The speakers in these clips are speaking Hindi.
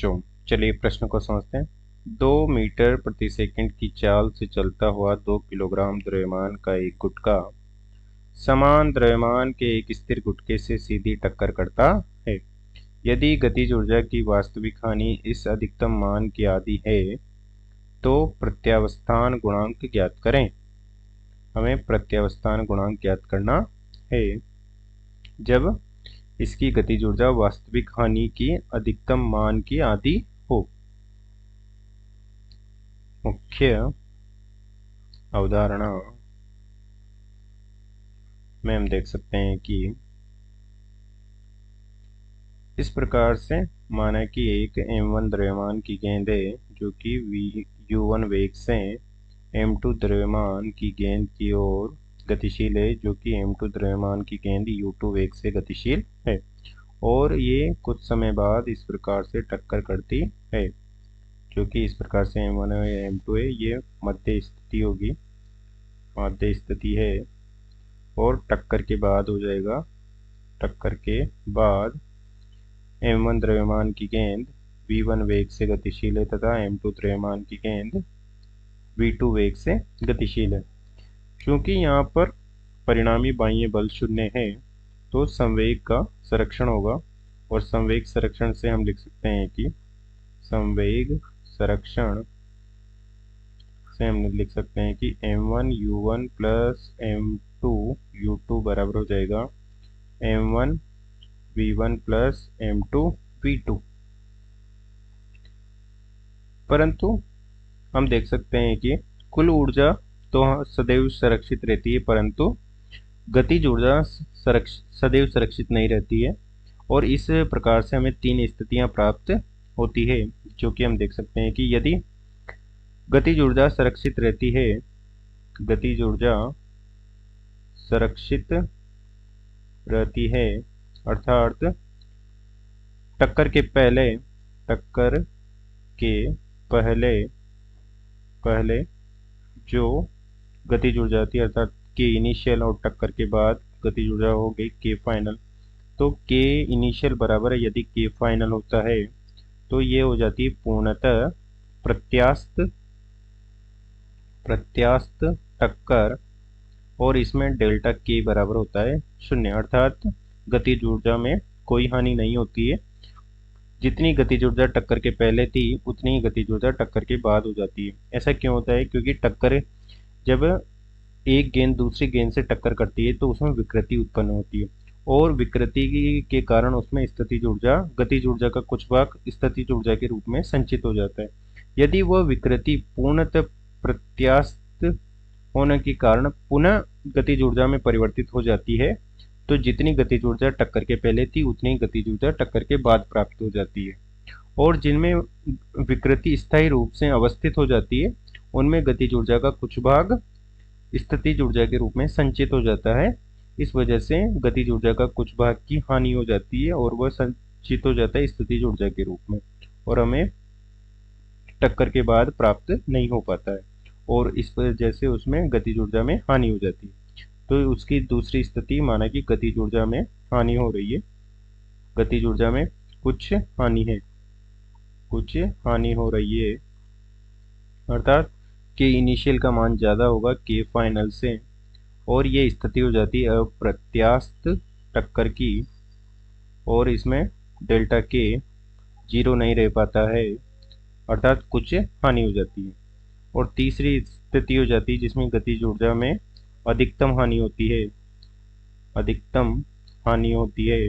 बच्चों, चलिए प्रश्न को समझते हैं। 2 मीटर प्रति सेकंड की चाल से चलता हुआ 2 किलोग्राम द्रव्यमान का एक गुटका समान द्रव्यमान के एक स्थिर गुटके से सीधी टक्कर करता है। यदि गतिज ऊर्जा की वास्तविक हानि इस अधिकतम मान की आधी है तो प्रत्यावस्थान गुणांक ज्ञात करें। हमें प्रत्यावस्थान गुणांक ज्ञात करना है जब इसकी गतिज ऊर्जा वास्तविक हानि की अधिकतम मान की आधी हो। मुख्य अवधारणा में हम देख सकते हैं कि इस प्रकार से माना कि एक m1 द्रव्यमान की गेंद है जो कि u1 वेग से m2 द्रव्यमान की गेंद की ओर गतिशील है जो कि m2 द्रव्यमान की गेंद u2 वेग से गतिशील है और ये कुछ समय बाद इस प्रकार से टक्कर करती है जो कि इस प्रकार से m1 है या m2 है। ये मध्य स्थिति होगी, मध्य स्थिति है और टक्कर के बाद हो जाएगा। टक्कर के बाद m1 द्रव्यमान की गेंद v1 वेग से गतिशील है तथा m2 द्रव्यमान की गेंद v2 वेग से गतिशील है। क्योंकि यहाँ पर परिणामी बाह्य बल शून्य है तो संवेग का संरक्षण होगा और संवेग संरक्षण से हम लिख सकते हैं कि संवेग संरक्षण से हम लिख सकते हैं कि m1 u1 plus m2 u2 बराबर हो जाएगा m1 v1 plus m2 v2। परंतु हम देख सकते हैं कि कुल ऊर्जा तो सदैव संरक्षित रहती है परंतु गतिज ऊर्जा सदैव सुरक्षित नहीं रहती है और इस प्रकार से हमें 3 स्थितियां प्राप्त होती है जो कि हम देख सकते हैं कि यदि गतिज ऊर्जा सुरक्षित रहती है, गतिज ऊर्जा सुरक्षित रहती है अर्थात टक्कर के पहले जो गतिज ऊर्जा होती है अर्थात के इनिशियल और टक्कर के बाद गतिज ऊर्जा हो गई के फाइनल। तो के इनिशियल बराबर है यदि के फाइनल होता है तो ये हो जाती है पूर्णतः प्रत्यास्थ टक्कर और इसमें डेल्टा के बराबर होता है 0 अर्थात गतिज ऊर्जा में कोई हानि नहीं होती है। जितनी गतिज ऊर्जा टक्कर के पहले थी उतनी ही गतिज ऊर्जा टक्कर के बाद हो जाती है। ऐसा क्यों होता है? क्योंकि टक्कर जब एक गेंद दूसरी गेंद से टक्कर करती है तो उसमें विकृति उत्पन्न होती है और विकृति के कारण उसमें स्थितिज ऊर्जा, गतिज ऊर्जा का कुछ भाग स्थितिज ऊर्जा के रूप में संचित हो जाता है। यदि वह विकृति पूर्णतः प्रत्यास्थ होने के कारण पुनः गतिज ऊर्जा में परिवर्तित हो जाती है तो जितनी गतिज ऊर्जा टक्कर के पहले थी उतनी गतिज ऊर्जा टक्कर के बाद प्राप्त हो जाती है और जिनमें विकृति स्थायी रूप से अवस्थित हो जाती है उनमें गतिज ऊर्जा का कुछ भाग स्थितिज ऊर्जा के रूप में संचित हो जाता है। इस वजह से गतिज ऊर्जा का कुछ भाग की हानि हो जाती है और वह संचित हो जाता है स्थितिज ऊर्जा के रूप में और हमें टक्कर के बाद प्राप्त नहीं हो पाता है और इस वजह से उसमें गतिज ऊर्जा में हानि हो जाती है। तो उसकी दूसरी स्थिति माना कि गतिज ऊर्जा में हानि हो रही है, गतिज ऊर्जा में कुछ हानि हो रही है अर्थात के इनिशियल का मान ज़्यादा होगा के फाइनल से और ये स्थिति हो जाती है अप्रत्यास्थ टक्कर की और इसमें डेल्टा के 0 नहीं रह पाता है अर्थात कुछ हानि हो जाती है। और तीसरी स्थिति हो जाती है जिसमें गतिज ऊर्जा में अधिकतम हानि होती है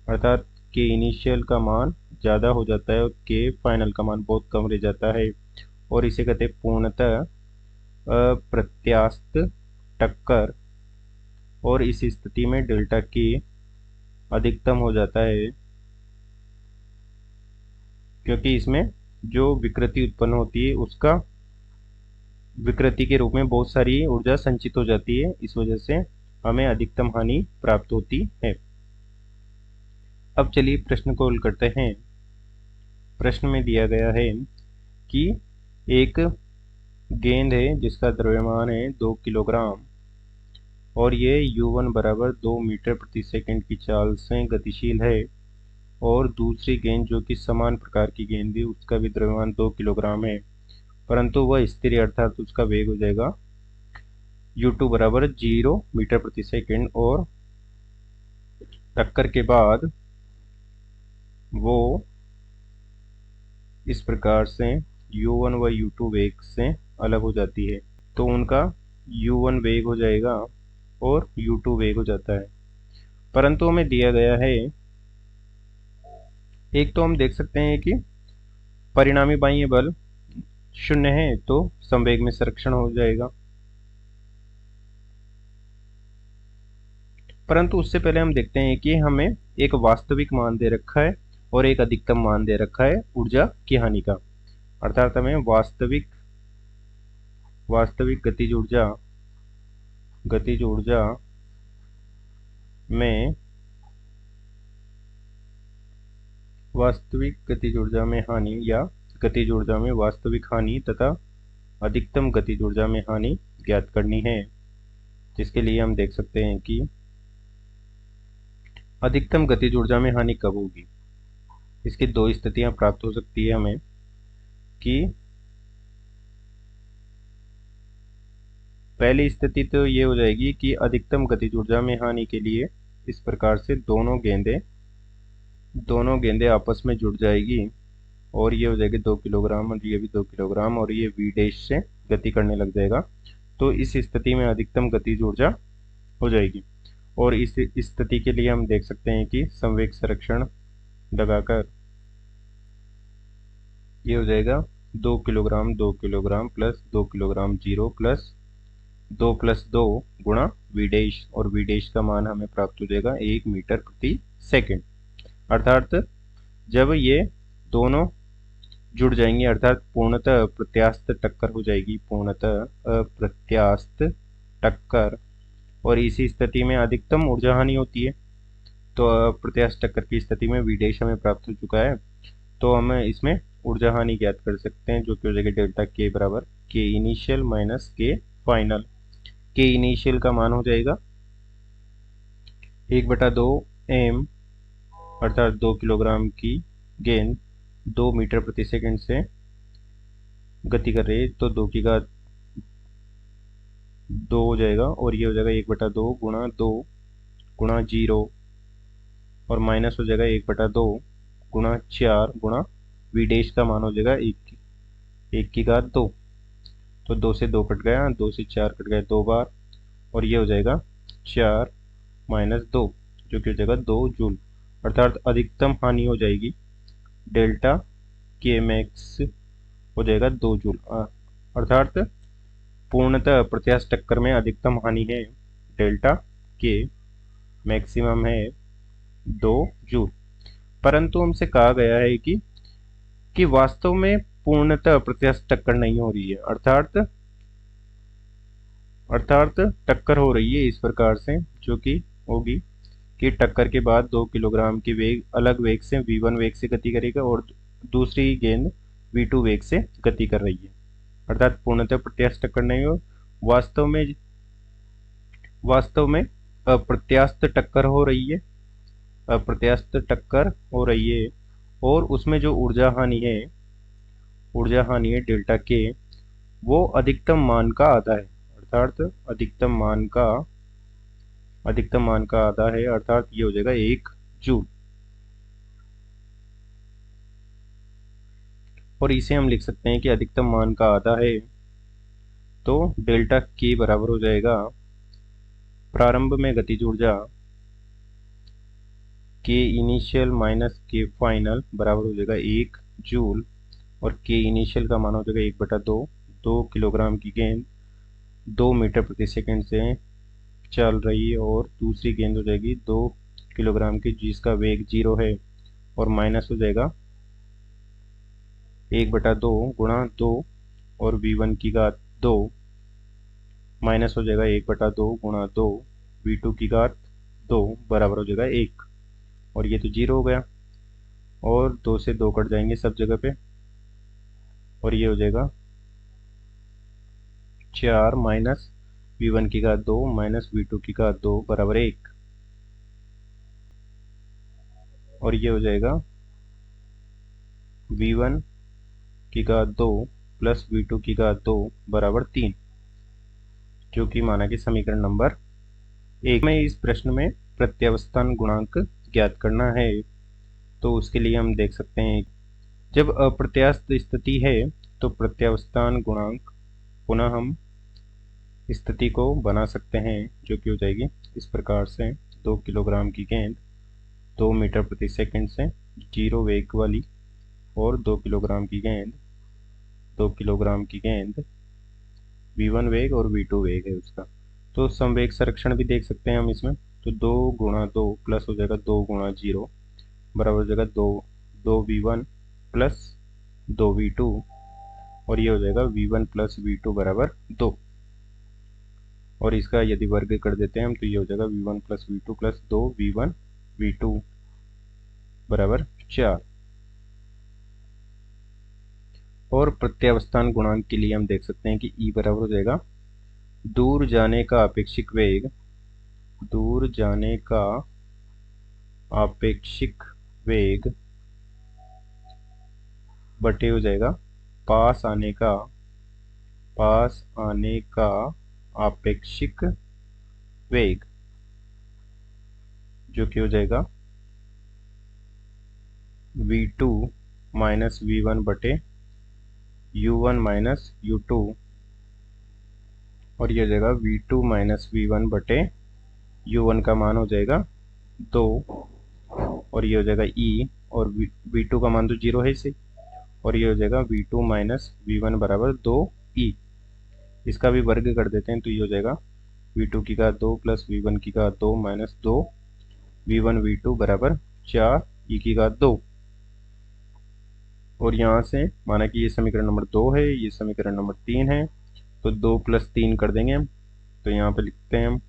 अर्थात के इनिशियल का मान ज़्यादा हो जाता है और के फाइनल का मान बहुत कम रह जाता है और इसे कहते हैं पूर्णतः अप्रत्यास्थ टक्कर और इस स्थिति में डेल्टा के अधिकतम हो जाता है क्योंकि इसमें जो विकृति उत्पन्न होती है उसका विकृति के रूप में बहुत सारी ऊर्जा संचित हो जाती है, इस वजह से हमें अधिकतम हानि प्राप्त होती है। अब चलिए प्रश्न को हल करते हैं। प्रश्न में दिया गया है कि एक गेंद है जिसका द्रव्यमान है 2 किलोग्राम और ये u1 बराबर 2 मीटर प्रति सेकंड की चाल से गतिशील है और दूसरी गेंद जो कि समान प्रकार की गेंद है उसका भी द्रव्यमान 2 किलोग्राम है, परंतु वह स्थिर है, अर्थात उसका वेग हो जाएगा u2 बराबर 0 मीटर प्रति सेकंड। और टक्कर के बाद वो इस प्रकार से u1 व u2 वेग से अलग हो जाती है, तो उनका u1 वेग हो जाएगा और u2 वेग हो जाता है। परंतु हमें दिया गया है, एक तो हम देख सकते हैं कि परिणामी बाह्य बल 0 है, तो संवेग में संरक्षण हो जाएगा। परंतु उससे पहले हम देखते हैं कि हमें एक वास्तविक मान दे रखा है और एक अधिकतम मान दे रखा है ऊर्जा की हानि का, अर्थात हमें वास्तविक गतिज ऊर्जा में हानि या गतिज ऊर्जा में वास्तविक हानि तथा अधिकतम गतिज ऊर्जा में हानि ज्ञात करनी है, जिसके लिए हम देख सकते हैं कि अधिकतम गतिज ऊर्जा में हानि कब होगी। इसकी दो स्थितियां प्राप्त हो सकती है हमें कि पहली स्थिति तो ये हो जाएगी कि अधिकतम गतिज ऊर्जा में हानि के लिए इस प्रकार से दोनों गेंदें आपस में जुड़ जाएगी और ये हो जाएगी 2 किलोग्राम और ये भी 2 किलोग्राम और ये v डैश से गति करने लग जाएगा। तो इस स्थिति में अधिकतम गतिज ऊर्जा हो जाएगी और इस स्थिति के लिए हम देख सकते हैं कि संवेग संरक्षण लगाकर ये हो जाएगा 2 किलोग्राम प्लस 2 किलोग्राम 0 प्लस 2 गुणा v डैश, और v डैश का मान हमें प्राप्त हो जाएगा 1 मीटर प्रति सेकंड। अर्थात जब ये दोनों जुड़ जाएंगे अर्थात पूर्णतः प्रत्यास्थ टक्कर हो जाएगी, पूर्णतः अप्रत्यास्थ टक्कर, और इसी स्थिति में अधिकतम ऊर्जा हानि होती है। तो अप्रत्यास्थ टक्कर की स्थिति में v डैश हमें प्राप्त हो चुका है, तो हम इसमें ऊर्जा हानि ज्ञात कर सकते हैं, जो कि हो जाएगी डेल्टा के बराबर के इनिशियल माइनस के फाइनल। के इनिशियल का मान हो जाएगा 1/2 m, अर्थात 2 किलोग्राम की गेंद 2 मीटर प्रति सेकंड से गति कर रही है, तो 2 की घात 2 हो जाएगा और ये हो जाएगा 1/2 गुणा 2 गुणा 0 और माइनस हो जाएगा 1/2 गुणा 4 गुणा v डैश का मान हो जाएगा 1 की घात 2। तो 2 से 2 कट गया, 2 से 4 कट गया 2 बार और ये हो जाएगा 4 माइनस 2 जो कि हो जाएगा 2 जूल, अर्थात अधिकतम हानि हो जाएगी डेल्टा के मैक्स हो जाएगा 2 जूल, अर्थात पूर्णतः प्रत्यास्थ टक्कर में अधिकतम हानि है डेल्टा के, मैक्सिमम है 2 जूल। परंतु हमसे कहा गया है कि वास्तव में पूर्णतः प्रत्यास्थ टक्कर नहीं हो रही है, अर्थात टक्कर हो रही है इस प्रकार से, जो कि होगी कि टक्कर के बाद 2 किलोग्राम की वेग अलग वेग से v1 वेग से गति करेगा और दूसरी गेंद v2 वेग से गति कर रही है, अर्थात पूर्णतः प्रत्यास्थ टक्कर नहीं हो, वास्तव में अप्रत्यास्थ टक्कर हो रही है, अप्रत्यास्थ टक्कर हो रही है और उसमें जो ऊर्जा हानि है डेल्टा के, वो अधिकतम मान का आधा है, अर्थात अधिकतम मान का आधा है, अर्थात ये हो जाएगा 1 जूल। और इसे हम लिख सकते हैं कि अधिकतम मान का आधा है, तो डेल्टा के बराबर हो जाएगा प्रारंभ में गतिज ऊर्जा के इनिशियल माइनस के फाइनल बराबर हो जाएगा 1 जूल, और के इनिशियल का मान हो जाएगा 1/2, 2 किलोग्राम की गेंद 2 मीटर प्रति सेकंड से चल रही है और दूसरी गेंद हो जाएगी 2 किलोग्राम की जिसका वेग 0 है और माइनस हो जाएगा 1/2 गुणा 2 और v1 की घात 2 माइनस हो जाएगा 1/2 गुणा 2 v2 की घात 2 बराबर हो जाएगा 1 और ये तो 0 हो गया और 2 से 2 कट जाएंगे सब जगह पे और ये हो जाएगा 4 माइनस v1 की घात 2 माइनस v2 की घात 2 बराबर 1। और ये हो जाएगा v1 की घात 2 प्लस v2 की घात 2 बराबर 3, जो कि माना कि समीकरण नंबर 1 में। इस प्रश्न में प्रत्यावस्थान गुणांक ज्ञात करना है, तो उसके लिए हम देख सकते हैं जब अप्रत्यास्थ स्थिति है तो प्रत्यावस्थान गुणांक पुनः हम स्थिति को बना सकते हैं, जो कि हो जाएगी इस प्रकार से 2 किलोग्राम की गेंद 2 मीटर प्रति सेकंड से 0 वेग वाली, और 2 किलोग्राम की गेंद 2 किलोग्राम की गेंद v1 वेग और v2 वेग है उसका। तो समवेग संरक्षण भी देख सकते हैं हम इसमें। तो 2 गुणा 2 प्लस हो जाएगा 2 गुणा 0 बराबर हो जाएगा 2v1 प्लस 2v2, और ये हो जाएगा v1 प्लस v2 बराबर 2। और इसका यदि वर्ग कर देते हैं हम तो ये हो जाएगा v1 plus v2 plus 2v1 v2 बराबर 4। और प्रत्यावस्थान गुणांक के लिए हम देख सकते हैं कि E बराबर हो जाएगा दूर जाने का आपेक्षिक वेग, दूर जाने का आपेक्षिक वेग बटे हो जाएगा पास आने का आपेक्षिक वेग, जो कि हो जाएगा v2 माइनस v1 बटे u1 माइनस u2, और ये हो जाएगा v2 माइनस v1 बटे u1 का मान हो जाएगा 2, और ये हो जाएगा E, और v2 का मान तो 0 है इसे, और ये हो जाएगा v2 माइनस v1 बराबर 2E। इसका भी वर्ग कर देते हैं तो ये हो जाएगा v2 की घात 2 प्लस v1 की घात 2 माइनस 2 v1 v2 बराबर 4 E की घात 2। और यहाँ से माना कि ये समीकरण नंबर 2 है, ये समीकरण नंबर 3 है, तो 2 प्लस 3 कर देंगे हम। तो यहाँ पे लिखते हैं हम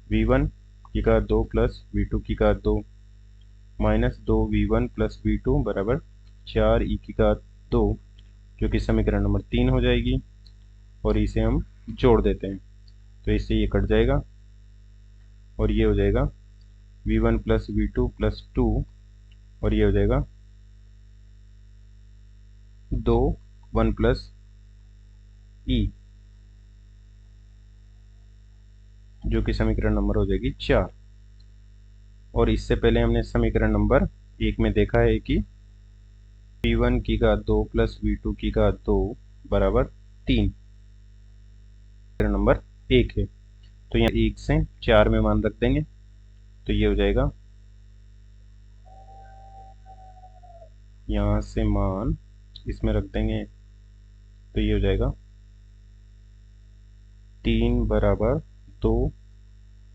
v1 की घात 2 प्लस v2 की घात 2 माइनस 2v1 प्लस v2 बराबर 4 e की घात 2, जो कि समीकरण नंबर 3 हो जाएगी। और इसे हम जोड़ देते हैं तो इससे ये कट जाएगा, और ये हो जाएगा v1 प्लस v2 प्लस 2, और ये हो जाएगा 2 1 प्लस e, जो कि समीकरण नंबर हो जाएगी 4। और इससे पहले हमने समीकरण नंबर 1 में देखा है कि v1 की घात 2 प्लस v2 की घात 2 बराबर 3 समीकरण नंबर 1 है। तो यहाँ 1 से 4 में मान रख देंगे तो ये हो जाएगा, यहाँ से मान इसमें रख देंगे तो ये हो जाएगा 3 बराबर 2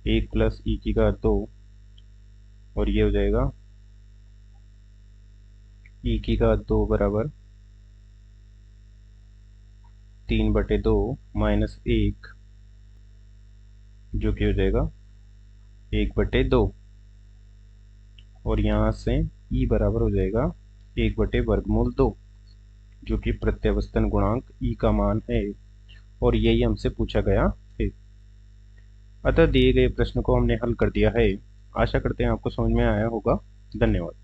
1 प्लस e की घात 2, और ये हो जाएगा e की घात 2 बराबर 3 बटे 2 माइनस 1, जो कि हो जाएगा 1 बटे 2, और यहाँ से e बराबर हो जाएगा 1 बटे वर्गमूल 2, जो कि प्रत्यावस्थान गुणांक E का मान है, और यही हमसे पूछा गया है। अतः दिए गए प्रश्न को हमने हल कर दिया है। आशा करते हैं आपको समझ में आया होगा। धन्यवाद।